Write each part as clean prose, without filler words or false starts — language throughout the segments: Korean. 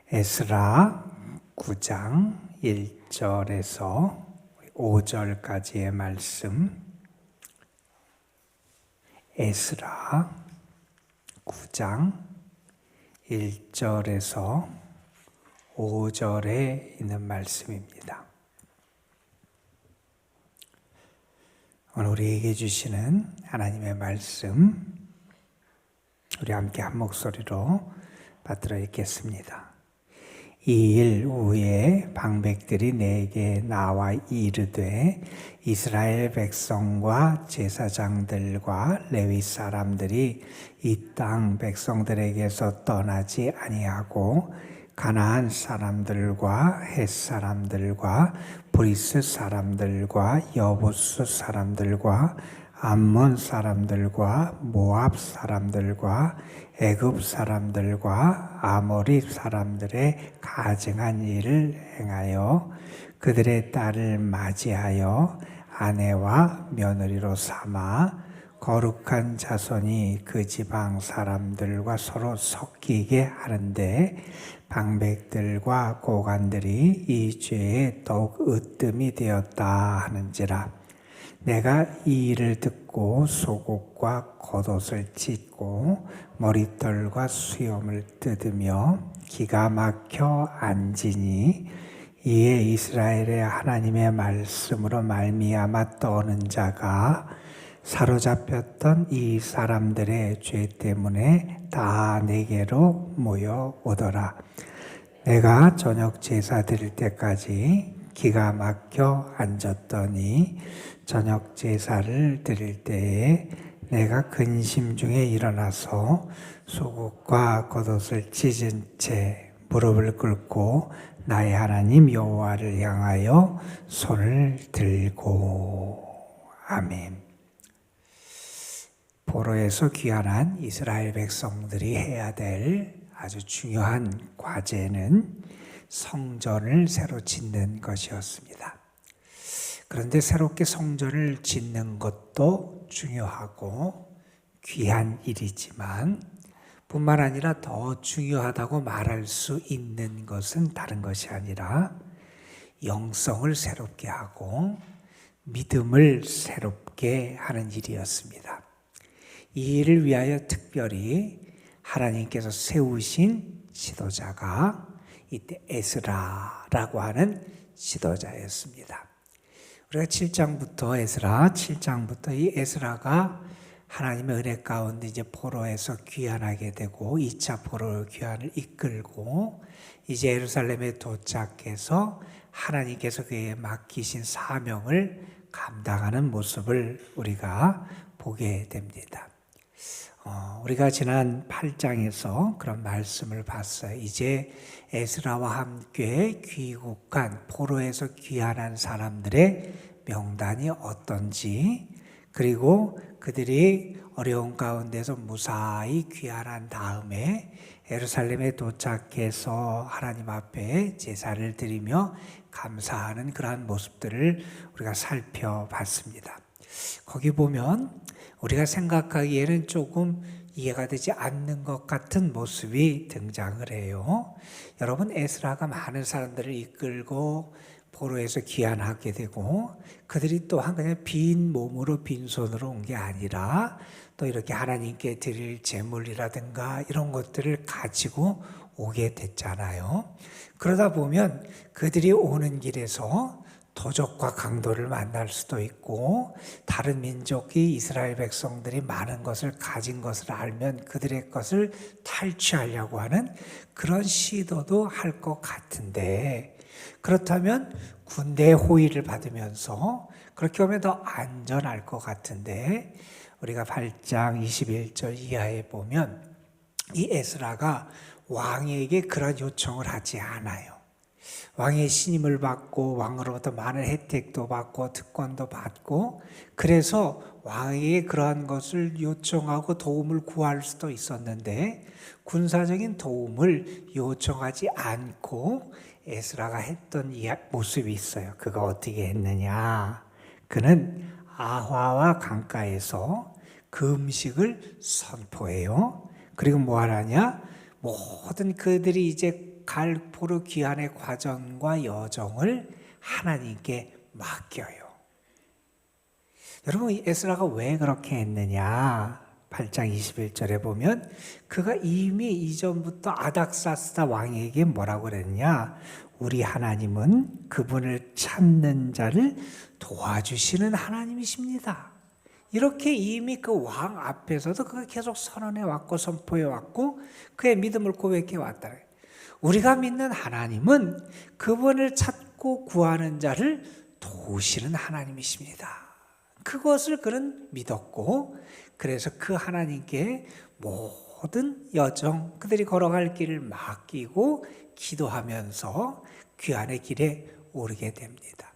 에스라 9장 1절에서 5절까지의 말씀. 에스라 9장 1절에서 5절에 있는 말씀입니다. 오늘 우리에게 주시는 하나님의 말씀, 우리 함께 한 목소리로 받들어 읽겠습니다. 이 일 후에 방백들이 내게 나와 이르되 이스라엘 백성과 제사장들과 레위 사람들이 이 땅 백성들에게서 떠나지 아니하고 가나안 사람들과 헷 사람들과 브리스 사람들과 여부스 사람들과 암몬 사람들과 모압 사람들과 애굽 사람들과 아모리 사람들의 가증한 일을 행하여 그들의 딸을 맞이하여 아내와 며느리로 삼아 거룩한 자손이 그 지방 사람들과 서로 섞이게 하는데 방백들과 고관들이 이 죄에 더욱 으뜸이 되었다 하는지라. 내가 이 일을 듣고 속옷과 겉옷을 찢고 머리털과 수염을 뜯으며 기가 막혀 앉으니 이에 이스라엘의 하나님의 말씀으로 말미암아 떠는 자가 사로잡혔던 이 사람들의 죄 때문에 다 내게로 모여오더라. 내가 저녁 제사 드릴 때까지 기가 막혀 앉았더니 저녁 제사를 드릴 때에 내가 근심 중에 일어나서 속옷과 겉옷을 찢은 채 무릎을 꿇고 나의 하나님 여호와를 향하여 손을 들고. 아멘. 포로에서 귀환한 이스라엘 백성들이 해야 될 아주 중요한 과제는 성전을 새로 짓는 것이었습니다. 그런데 새롭게 성전을 짓는 것도 중요하고 귀한 일이지만 뿐만 아니라 더 중요하다고 말할 수 있는 것은 다른 것이 아니라 영성을 새롭게 하고 믿음을 새롭게 하는 일이었습니다. 이 일을 위하여 특별히 하나님께서 세우신 지도자가 이때 에스라라고 하는 지도자였습니다. 우리가 7장부터 에스라 7장부터 이 에스라가 하나님의 은혜 가운데 이제 포로에서 귀환하게 되고 2차 포로 귀환을 이끌고 이제 예루살렘에 도착해서 하나님께서 그에게 맡기신 사명을 감당하는 모습을 우리가 보게 됩니다. 우리가 지난 8장에서 그런 말씀을 봤어요. 이제 에스라와 함께 귀국한 포로에서 귀환한 사람들의 명단이 어떤지, 그리고 그들이 어려운 가운데서 무사히 귀환한 다음에 예루살렘에 도착해서 하나님 앞에 제사를 드리며 감사하는 그러한 모습들을 우리가 살펴봤습니다. 거기 보면 우리가 생각하기에는 조금 이해가 되지 않는 것 같은 모습이 등장을 해요. 여러분, 에스라가 많은 사람들을 이끌고 포로에서 귀환하게 되고 그들이 또한 그냥 빈 몸으로 빈손으로 온 게 아니라 또 이렇게 하나님께 드릴 제물이라든가 이런 것들을 가지고 오게 됐잖아요. 그러다 보면 그들이 오는 길에서 도적과 강도를 만날 수도 있고 다른 민족이 이스라엘 백성들이 많은 것을 가진 것을 알면 그들의 것을 탈취하려고 하는 그런 시도도 할 것 같은데, 그렇다면 군대의 호의를 받으면서 그렇게 하면 더 안전할 것 같은데, 우리가 8장 21절 이하에 보면 이 에스라가 왕에게 그런 요청을 하지 않아요. 왕의 신임을 받고 왕으로부터 많은 혜택도 받고 특권도 받고, 그래서 왕에게 그러한 것을 요청하고 도움을 구할 수도 있었는데 군사적인 도움을 요청하지 않고 에스라가 했던 모습이 있어요. 그가 어떻게 했느냐? 그는 아화와 강가에서 그 음식을 선포해요. 그리고 뭐 하느냐? 모든 그들이 이제 보르 귀환의 과정과 여정을 하나님께 맡겨요. 여러분, 에스라가 왜 그렇게 했느냐? 8장 21절에 보면 그가 이미 이전부터 아닥사스다 왕에게 뭐라고 그랬냐? 우리 하나님은 그분을 찾는 자를 도와주시는 하나님이십니다. 이렇게 이미 그 왕 앞에서도 그가 계속 선언해 왔고 선포해 왔고 그의 믿음을 고백해 왔다. 우리가 믿는 하나님은 그분을 찾고 구하는 자를 도우시는 하나님이십니다. 그것을 그는 믿었고, 그래서 그 하나님께 모든 여정, 그들이 걸어갈 길을 맡기고 기도하면서 귀환의 길에 오르게 됩니다.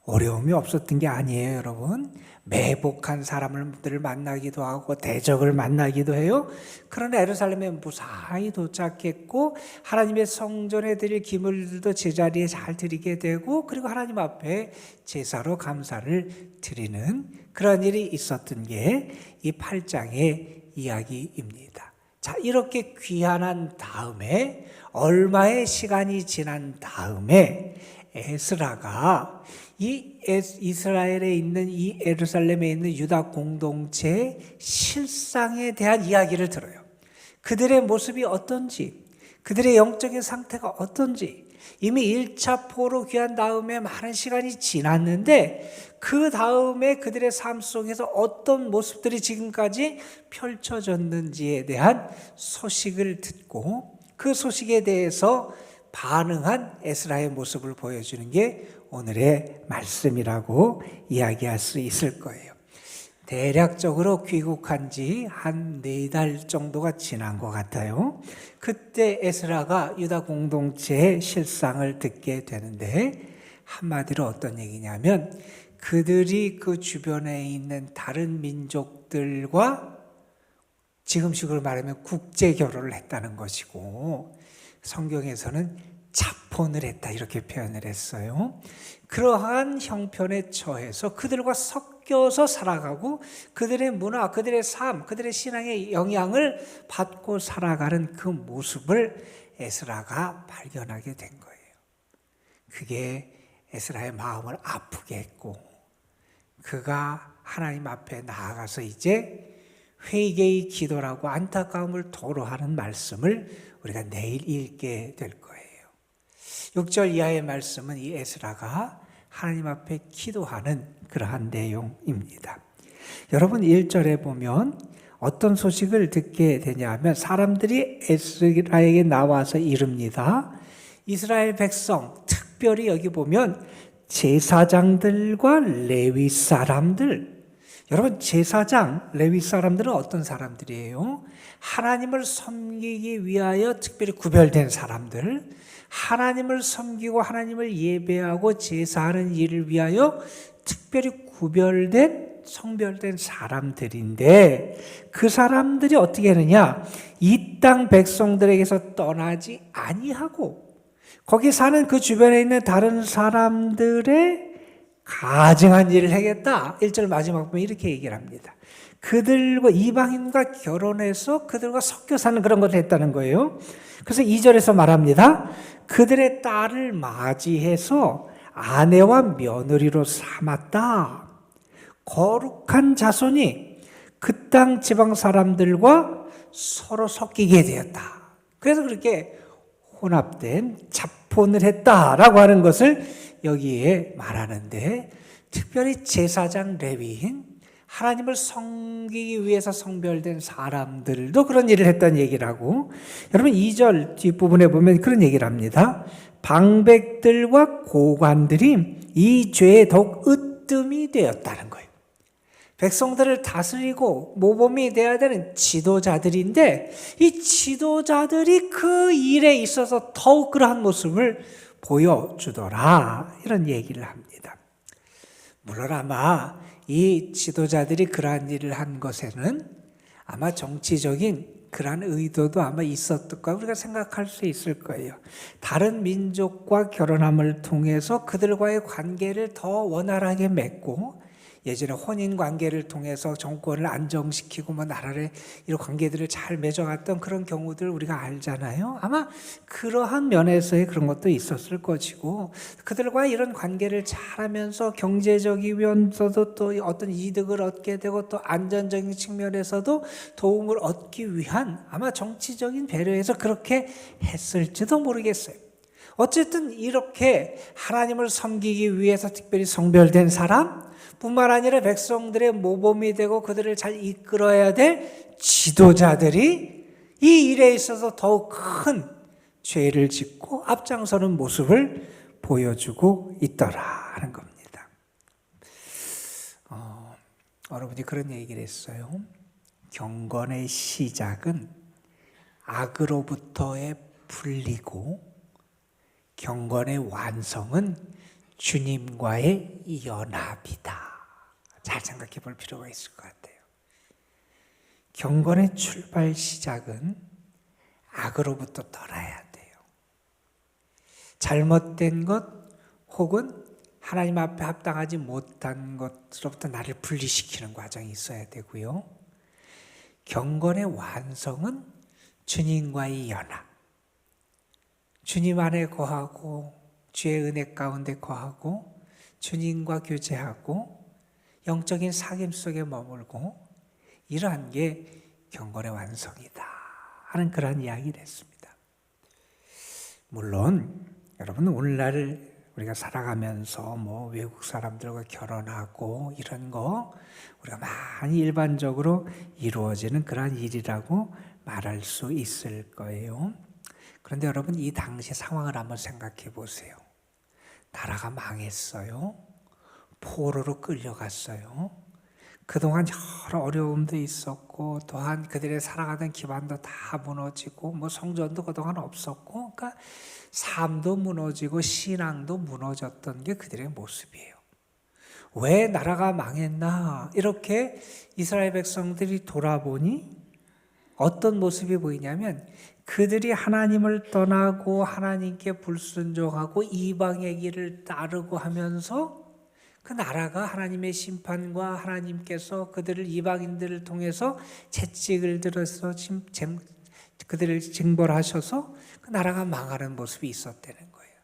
어려움이 없었던 게 아니에요, 여러분. 매복한 사람들을 만나기도 하고 대적을 만나기도 해요. 그러나 예루살렘에 무사히 도착했고 하나님의 성전에 드릴 기물들도 제자리에 잘 드리게 되고, 그리고 하나님 앞에 제사로 감사를 드리는 그런 일이 있었던 게 이 8장의 이야기입니다. 자, 이렇게 귀환한 다음에 얼마의 시간이 지난 다음에 에스라가 이 이스라엘에 있는 이 예루살렘에 있는 유다 공동체의 실상에 대한 이야기를 들어요. 그들의 모습이 어떤지, 그들의 영적인 상태가 어떤지, 이미 1차 포로 귀한 다음에 많은 시간이 지났는데 그 다음에 그들의 삶 속에서 어떤 모습들이 지금까지 펼쳐졌는지에 대한 소식을 듣고 그 소식에 대해서 반응한 에스라의 모습을 보여주는 게 오늘의 말씀이라고 이야기할 수 있을 거예요. 대략적으로 귀국한 지 한 4달 정도가 지난 것 같아요. 그때 에스라가 유다 공동체의 실상을 듣게 되는데, 한마디로 어떤 얘기냐면 그들이 그 주변에 있는 다른 민족들과 지금식으로 말하면 국제 결혼을 했다는 것이고, 성경에서는 자폰을 했다 이렇게 표현을 했어요. 그러한 형편에 처해서 그들과 섞여서 살아가고 그들의 문화, 그들의 삶, 그들의 신앙의 영향을 받고 살아가는 그 모습을 에스라가 발견하게 된 거예요. 그게 에스라의 마음을 아프게 했고, 그가 하나님 앞에 나아가서 이제 회개의 기도라고 안타까움을 토로하는 말씀을 우리가 내일 읽게 될 거예요. 6절 이하의 말씀은 이 에스라가 하나님 앞에 기도하는 그러한 내용입니다. 여러분, 1절에 보면 어떤 소식을 듣게 되냐면 사람들이 에스라에게 나와서 이릅니다. 이스라엘 백성, 특별히 여기 보면 제사장들과 레위 사람들. 여러분, 제사장, 레위 사람들은 어떤 사람들이에요? 하나님을 섬기기 위하여 특별히 구별된 사람들, 하나님을 섬기고 하나님을 예배하고 제사하는 일을 위하여 특별히 구별된 성별된 사람들인데, 그 사람들이 어떻게 하느냐? 이 땅 백성들에게서 떠나지 아니하고 거기 사는 그 주변에 있는 다른 사람들의 가증한 일을 하겠다. 1절 마지막 보면 이렇게 얘기를 합니다. 그들과 이방인과 결혼해서 그들과 섞여 사는 그런 것을 했다는 거예요. 그래서 2절에서 말합니다. 그들의 딸을 맞이해서 아내와 며느리로 삼았다. 거룩한 자손이 그 땅 지방 사람들과 서로 섞이게 되었다. 그래서 그렇게 혼합된 자폰을 했다라고 하는 것을 여기에 말하는데, 특별히 제사장 레위인, 하나님을 섬기기 위해서 성별된 사람들도 그런 일을 했다는 얘기를 하고, 여러분 2절 뒷부분에 보면 그런 얘기를 합니다. 방백들과 고관들이 이 죄에 더욱 으뜸이 되었다는 거예요. 백성들을 다스리고 모범이 되어야 되는 지도자들인데 이 지도자들이 그 일에 있어서 더욱 그러한 모습을 보여주더라, 이런 얘기를 합니다. 물론 아마 이 지도자들이 그러한 일을 한 것에는 아마 정치적인 그러한 의도도 아마 있었을 까 우리가 생각할 수 있을 거예요. 다른 민족과 결혼함을 통해서 그들과의 관계를 더 원활하게 맺고 예전에 혼인 관계를 통해서 정권을 안정시키고 뭐 나라를 이런 관계들을 잘 맺어갔던 그런 경우들 우리가 알잖아요. 아마 그러한 면에서의 그런 것도 있었을 것이고, 그들과 이런 관계를 잘하면서 경제적이면서도 또 어떤 이득을 얻게 되고 또 안전적인 측면에서도 도움을 얻기 위한 아마 정치적인 배려에서 그렇게 했을지도 모르겠어요. 어쨌든 이렇게 하나님을 섬기기 위해서 특별히 성별된 사람 뿐만 아니라 백성들의 모범이 되고 그들을 잘 이끌어야 될 지도자들이 이 일에 있어서 더욱 큰 죄를 짓고 앞장서는 모습을 보여주고 있더라 하는 겁니다. 여러분이 그런 얘기를 했어요. 경건의 시작은 악으로부터의 분리고 경건의 완성은 주님과의 연합이다. 잘 생각해 볼 필요가 있을 것 같아요. 경건의 출발 시작은 악으로부터 떠나야 돼요. 잘못된 것 혹은 하나님 앞에 합당하지 못한 것으로부터 나를 분리시키는 과정이 있어야 되고요. 경건의 완성은 주님과의 연합. 주님 안에 거하고 주의 은혜 가운데 거하고 주님과 교제하고 영적인 사귐 속에 머물고 이러한 게 경건의 완성이다 하는 그런 이야기를 했습니다. 물론 여러분 오늘날 우리가 살아가면서 뭐 외국 사람들과 결혼하고 이런 거 우리가 많이 일반적으로 이루어지는 그런 일이라고 말할 수 있을 거예요. 그런데 여러분 이 당시 상황을 한번 생각해 보세요. 나라가 망했어요. 포로로 끌려갔어요. 그동안 여러 어려움도 있었고 또한 그들의 살아가던 기반도 다 무너지고 뭐 성전도 그동안 없었고 그러니까 삶도 무너지고 신앙도 무너졌던 게 그들의 모습이에요. 왜 나라가 망했나 이렇게 이스라엘 백성들이 돌아보니 어떤 모습이 보이냐면 그들이 하나님을 떠나고 하나님께 불순종하고 이방의 길을 따르고 하면서 그 나라가 하나님의 심판과 하나님께서 그들을 이방인들을 통해서 채찍을 들어서 그들을 징벌하셔서 그 나라가 망하는 모습이 있었다는 거예요.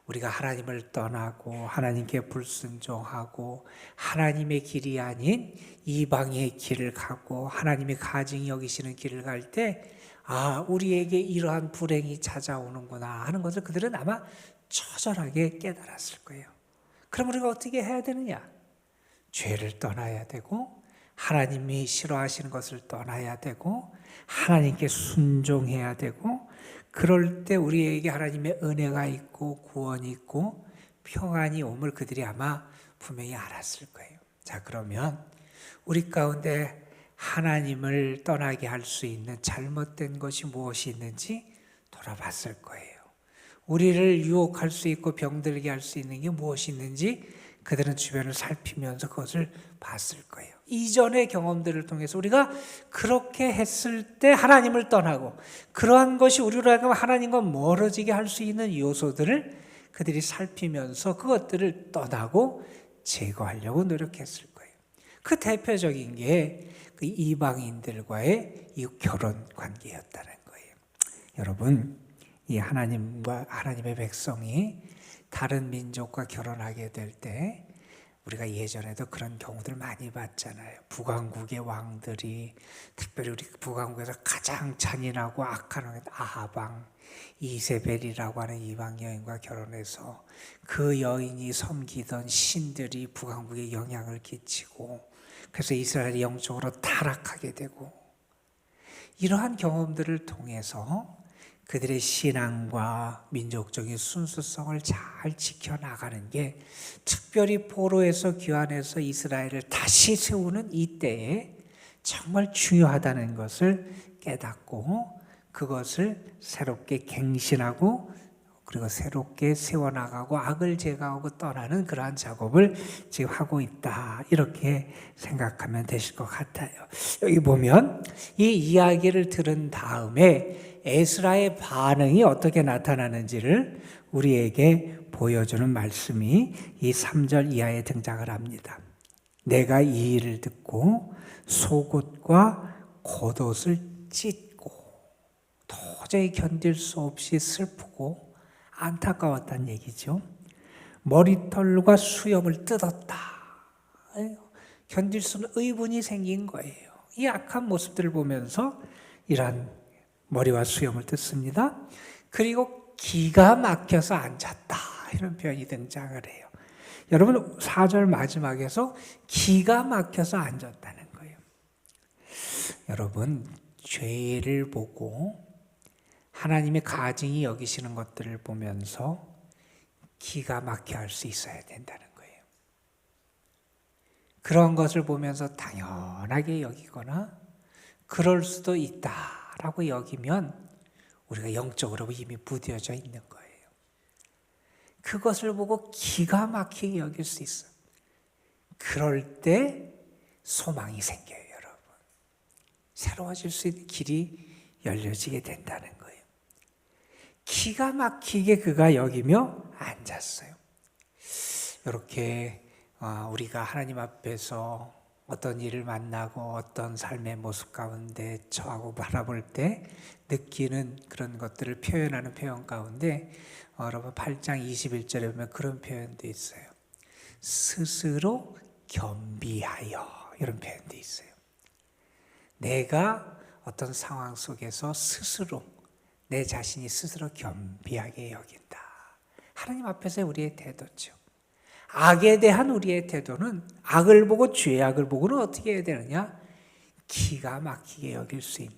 우리가 하나님을 떠나고 하나님께 불순종하고 하나님의 길이 아닌 이방의 길을 가고 하나님의 가증히 여기시는 길을 갈 때 우리에게 이러한 불행이 찾아오는구나 하는 것을 그들은 아마 처절하게 깨달았을 거예요. 그럼 우리가 어떻게 해야 되느냐? 죄를 떠나야 되고 하나님이 싫어하시는 것을 떠나야 되고 하나님께 순종해야 되고 그럴 때 우리에게 하나님의 은혜가 있고 구원이 있고 평안이 옴을 그들이 아마 분명히 알았을 거예요. 자, 그러면 우리 가운데 하나님을 떠나게 할 수 있는 잘못된 것이 무엇이 있는지 돌아봤을 거예요. 우리를 유혹할 수 있고 병들게 할 수 있는 게 무엇이 있는지 그들은 주변을 살피면서 그것을 봤을 거예요. 이전의 경험들을 통해서 우리가 그렇게 했을 때 하나님을 떠나고 그러한 것이 우리로 하여금 하나님과 멀어지게 할 수 있는 요소들을 그들이 살피면서 그것들을 떠나고 제거하려고 노력했을 거예요. 그 대표적인 게 그 이방인들과의 이 결혼 관계였다는 거예요. 여러분, 이 하나님의 백성이 다른 민족과 결혼하게 될 때 우리가 예전에도 그런 경우들 많이 봤잖아요. 북왕국의 왕들이 특별히 우리 북왕국에서 가장 잔인하고 악한 왕 아하방, 이세벨이라고 하는 이방 여인과 결혼해서 그 여인이 섬기던 신들이 북왕국에 영향을 끼치고 그래서 이스라엘이 영적으로 타락하게 되고 이러한 경험들을 통해서 그들의 신앙과 민족적인 순수성을 잘 지켜나가는 게 특별히 포로에서 귀환해서 이스라엘을 다시 세우는 이때에 정말 중요하다는 것을 깨닫고 그것을 새롭게 갱신하고 그리고 새롭게 세워나가고 악을 제거하고 떠나는 그러한 작업을 지금 하고 있다. 이렇게 생각하면 되실 것 같아요. 여기 보면 이 이야기를 들은 다음에 에스라의 반응이 어떻게 나타나는지를 우리에게 보여주는 말씀이 이 3절 이하에 등장을 합니다. 내가 이 일을 듣고 속옷과 겉옷을 찢고 도저히 견딜 수 없이 슬프고 안타까웠다는 얘기죠. 머리털과 수염을 뜯었다. 견딜 수는 의분이 생긴 거예요. 이 악한 모습들을 보면서 이러한 머리와 수염을 뜯습니다. 그리고 기가 막혀서 앉았다. 이런 표현이 등장을 해요. 여러분 4절 마지막에서 기가 막혀서 앉았다는 거예요. 여러분 죄를 보고 하나님의 가증히 여기시는 것들을 보면서 기가 막혀 할 수 있어야 된다는 거예요. 그런 것을 보면서 당연하게 여기거나 그럴 수도 있다라고 여기면 우리가 영적으로 이미 무뎌져 있는 거예요. 그것을 보고 기가 막히게 여길 수 있어요. 그럴 때 소망이 생겨요, 여러분. 새로워질 수 있는 길이 열려지게 된다는 거예요. 기가 막히게 그가 여기며 앉았어요. 이렇게 우리가 하나님 앞에서 어떤 일을 만나고 어떤 삶의 모습 가운데 처하고 바라볼 때 느끼는 그런 것들을 표현하는 표현 가운데 여러분 8장 21절에 보면 그런 표현도 있어요. 스스로 겸비하여 이런 표현도 있어요. 내가 어떤 상황 속에서 스스로 내 자신이 스스로 겸비하게 여긴다. 하나님 앞에서의 우리의 태도죠. 악에 대한 우리의 태도는 악을 보고 죄악을 보고는 어떻게 해야 되느냐? 기가 막히게 여길 수 있는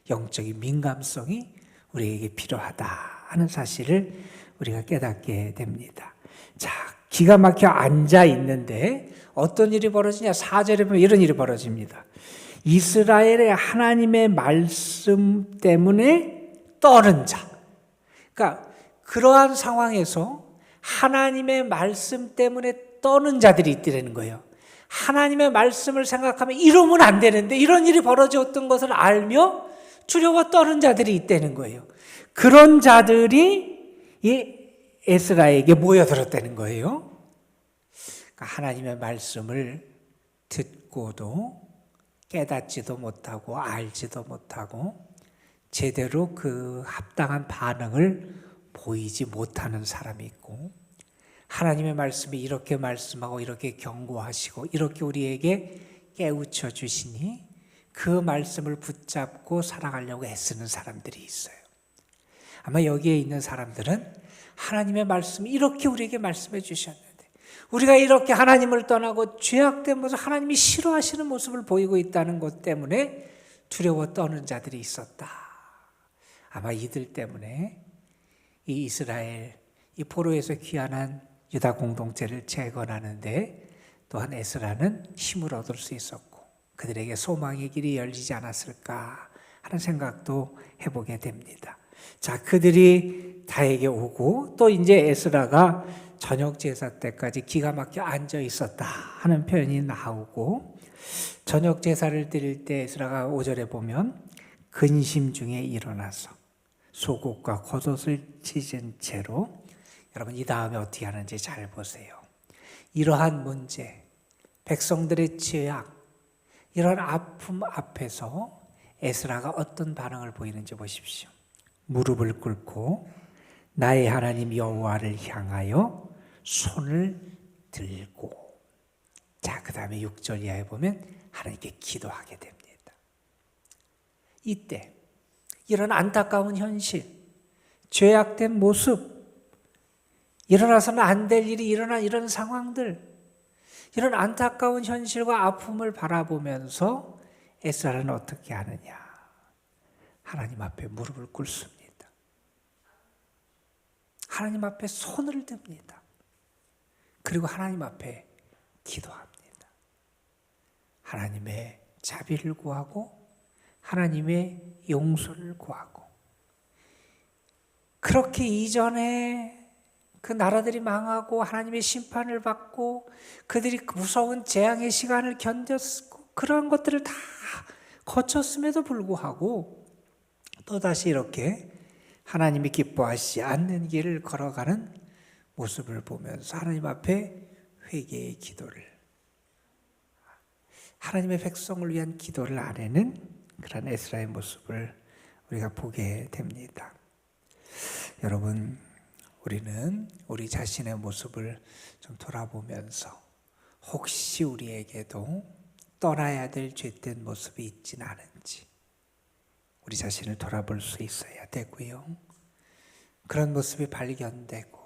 영적인 민감성이 우리에게 필요하다 하는 사실을 우리가 깨닫게 됩니다. 자, 기가 막혀 앉아 있는데 어떤 일이 벌어지냐? 4절에 보면 이런 일이 벌어집니다. 이스라엘의 하나님의 말씀 때문에 떠는 자. 그러니까 그러한 상황에서 하나님의 말씀 때문에 떠는 자들이 있다는 거예요. 하나님의 말씀을 생각하면 이러면 안 되는데 이런 일이 벌어졌던 것을 알며 두려워 떠는 자들이 있다는 거예요. 그런 자들이 이 에스라에게 모여들었다는 거예요. 그러니까 하나님의 말씀을 듣고도 깨닫지도 못하고 알지도 못하고 제대로 그 합당한 반응을 보이지 못하는 사람이 있고 하나님의 말씀이 이렇게 말씀하고 이렇게 경고하시고 이렇게 우리에게 깨우쳐 주시니 그 말씀을 붙잡고 살아가려고 애쓰는 사람들이 있어요. 아마 여기에 있는 사람들은 하나님의 말씀이 이렇게 우리에게 말씀해 주셨는데 우리가 이렇게 하나님을 떠나고 죄악된 모습, 하나님이 싫어하시는 모습을 보이고 있다는 것 때문에 두려워 떠는 자들이 있었다. 아마 이들 때문에 이 이스라엘, 이 포로에서 귀환한 유다 공동체를 재건하는데 또한 에스라는 힘을 얻을 수 있었고 그들에게 소망의 길이 열리지 않았을까 하는 생각도 해보게 됩니다. 자, 그들이 다에게 오고 또 이제 에스라가 저녁 제사 때까지 기가 막혀 앉아 있었다 하는 표현이 나오고 저녁 제사를 드릴 때 에스라가 5절에 보면 근심 중에 일어나서 속옷과 겉옷을 찢은 채로 여러분 이 다음에 어떻게 하는지 잘 보세요. 이러한 문제, 백성들의 죄악, 이런 아픔 앞에서 에스라가 어떤 반응을 보이는지 보십시오. 무릎을 꿇고 나의 하나님 여호와를 향하여 손을 들고 자, 그 다음에 6절 이하에 보면 하나님께 기도하게 됩니다. 이때 이런 안타까운 현실, 죄악된 모습, 일어나서는 안 될 일이 일어난 이런 상황들, 이런 안타까운 현실과 아픔을 바라보면서 에스라는 어떻게 하느냐? 하나님 앞에 무릎을 꿇습니다. 하나님 앞에 손을 듭니다. 그리고 하나님 앞에 기도합니다. 하나님의 자비를 구하고 하나님의 용서를 구하고 그렇게 이전에 그 나라들이 망하고 하나님의 심판을 받고 그들이 무서운 재앙의 시간을 견뎠고 그러한 것들을 다 거쳤음에도 불구하고 또다시 이렇게 하나님이 기뻐하시지 않는 길을 걸어가는 모습을 보면서 하나님 앞에 회개의 기도를 하나님의 백성을 위한 기도를 안 하는 그런 에스라의 모습을 우리가 보게 됩니다. 여러분, 우리는 우리 자신의 모습을 좀 돌아보면서 혹시 우리에게도 떠나야 될 죄된 모습이 있지는 않은지 우리 자신을 돌아볼 수 있어야 되고요. 그런 모습이 발견되고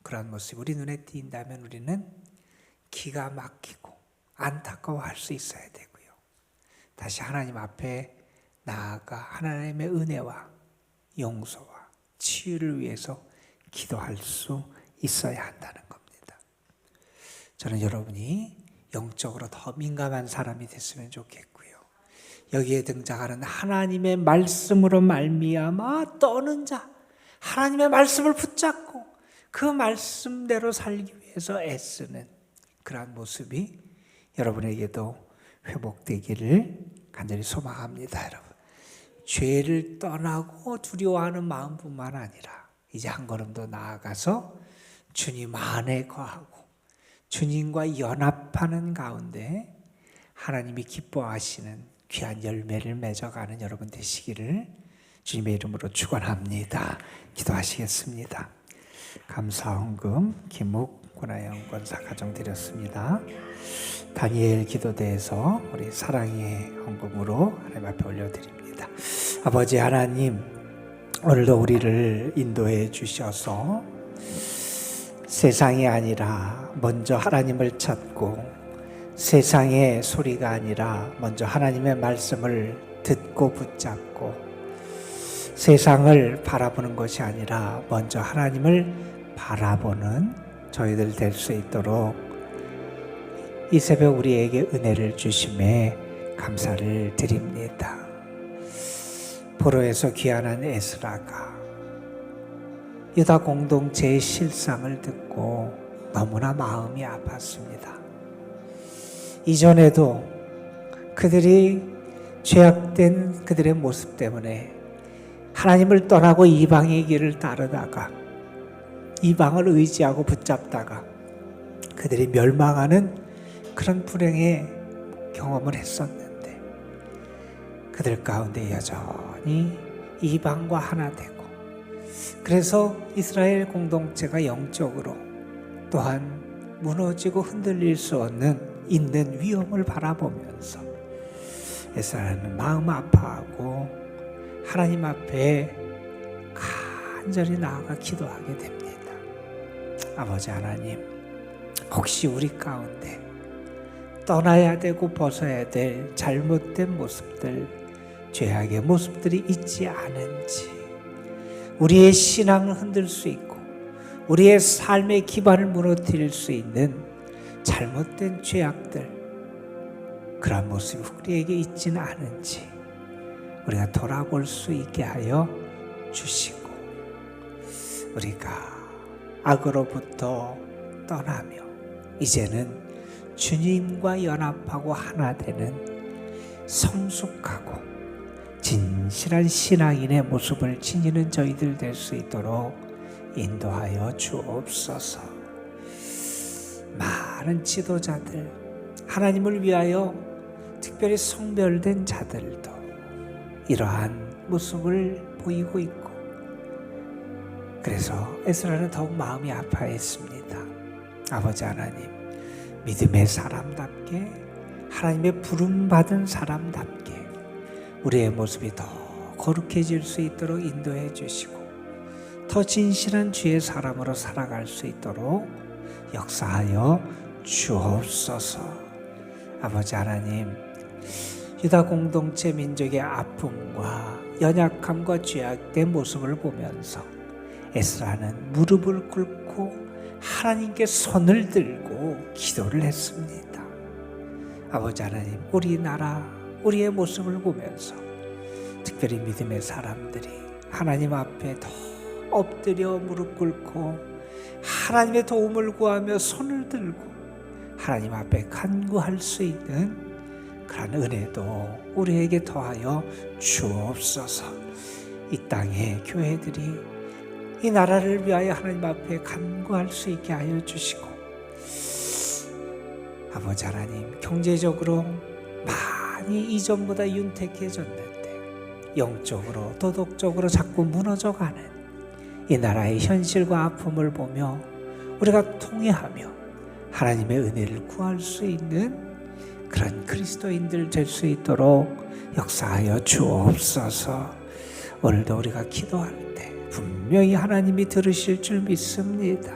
그런 모습이 우리 눈에 띈다면 우리는 기가 막히고 안타까워할 수 있어야 되고요. 다시 하나님 앞에 나아가 하나님의 은혜와 용서와 치유를 위해서 기도할 수 있어야 한다는 겁니다. 저는 여러분이 영적으로 더 민감한 사람이 됐으면 좋겠고요. 여기에 등장하는 하나님의 말씀으로 말미암아 떠는 자, 하나님의 말씀을 붙잡고 그 말씀대로 살기 위해서 애쓰는 그러한 모습이 여러분에게도 회복되기를 간절히 소망합니다. 여러분, 죄를 떠나고 두려워하는 마음뿐만 아니라 이제 한 걸음 더 나아가서 주님 안에 거하고 주님과 연합하는 가운데 하나님이 기뻐하시는 귀한 열매를 맺어가는 여러분 되시기를 주님의 이름으로 축원합니다. 기도하시겠습니다. 감사 헌금 김욱 권하영 권사 가정 드렸습니다. 다니엘 기도대에서 우리 사랑의 헌금으로 하나님 앞에 올려드립니다. 아버지 하나님, 오늘도 우리를 인도해 주셔서 세상이 아니라 먼저 하나님을 찾고 세상의 소리가 아니라 먼저 하나님의 말씀을 듣고 붙잡고 세상을 바라보는 것이 아니라 먼저 하나님을 바라보는 저희들 될 수 있도록 이 새벽 우리에게 은혜를 주심에 감사를 드립니다. 포로에서 귀환한 에스라가 유다 공동체의 실상을 듣고 너무나 마음이 아팠습니다. 이전에도 그들이 죄악된 그들의 모습 때문에 하나님을 떠나고 이방의 길을 따르다가 이방을 의지하고 붙잡다가 그들이 멸망하는 그런 불행의 경험을 했었는데 그들 가운데 여전히 이방과 하나 되고 그래서 이스라엘 공동체가 영적으로 또한 무너지고 흔들릴 수 있는 위험을 바라보면서 에스라는 마음 아파하고 하나님 앞에 간절히 나아가 기도하게 됩니다. 아버지 하나님, 혹시 우리 가운데 떠나야 되고 벗어야 될 잘못된 모습들, 죄악의 모습들이 있지 않은지, 우리의 신앙을 흔들 수 있고 우리의 삶의 기반을 무너뜨릴 수 있는 잘못된 죄악들, 그런 모습이 우리에게 있지는 않은지 우리가 돌아볼 수 있게 하여 주시고 우리가 악으로부터 떠나며 이제는 주님과 연합하고 하나 되는 성숙하고 진실한 신앙인의 모습을 지니는 저희들 될 수 있도록 인도하여 주옵소서. 많은 지도자들, 하나님을 위하여 특별히 성별된 자들도 이러한 모습을 보이고 있고 그래서 에스라는 더욱 마음이 아파했습니다. 아버지 하나님, 믿음의 사람답게 하나님의 부름받은 사람답게 우리의 모습이 더 거룩해질 수 있도록 인도해 주시고 더 진실한 주의 사람으로 살아갈 수 있도록 역사하여 주옵소서. 아버지 하나님, 유다 공동체 민족의 아픔과 연약함과 죄악된 모습을 보면서 에스라는 무릎을 꿇고 하나님께 손을 들고 기도를 했습니다. 아버지 하나님, 우리나라 우리의 모습을 보면서 특별히 믿음의 사람들이 하나님 앞에 더 엎드려 무릎 꿇고 하나님의 도움을 구하며 손을 들고 하나님 앞에 간구할 수 있는 그런 은혜도 우리에게 더하여 주옵소서. 이 땅의 교회들이 이 나라를 위하여 하나님 앞에 간구할 수 있게 하여 주시고 아버지 하나님, 경제적으로 많이 이전보다 윤택해졌는데 영적으로 도덕적으로 자꾸 무너져가는 이 나라의 현실과 아픔을 보며 우리가 통회하며 하나님의 은혜를 구할 수 있는 그런 그리스도인들 될 수 있도록 역사하여 주옵소서. 오늘도 우리가 기도할 때 분명히 하나님이 들으실 줄 믿습니다.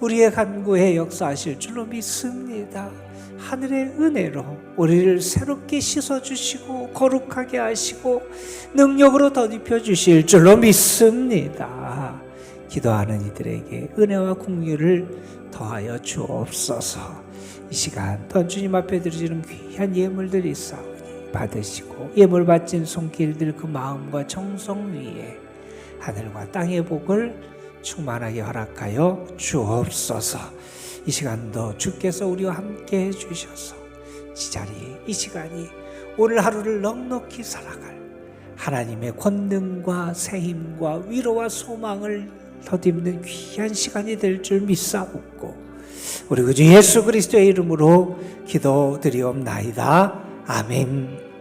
우리의 간구에 역사하실 줄로 믿습니다. 하늘의 은혜로 우리를 새롭게 씻어주시고 거룩하게 하시고 능력으로 덧입혀 주실 줄로 믿습니다. 기도하는 이들에게 은혜와 긍휼을 더하여 주옵소서. 이 시간 또한 주님 앞에 드리는 귀한 예물들이 있사오니 받으시고 예물 바친 손길들 그 마음과 정성 위에 하늘과 땅의 복을 충만하게 허락하여 주옵소서. 이 시간도 주께서 우리와 함께 해주셔서 이 시간이 오늘 하루를 넉넉히 살아갈 하나님의 권능과 새힘과 위로와 소망을 덧입는 귀한 시간이 될 줄 믿사옵고 우리 구주 예수 그리스도의 이름으로 기도드리옵나이다. 아멘.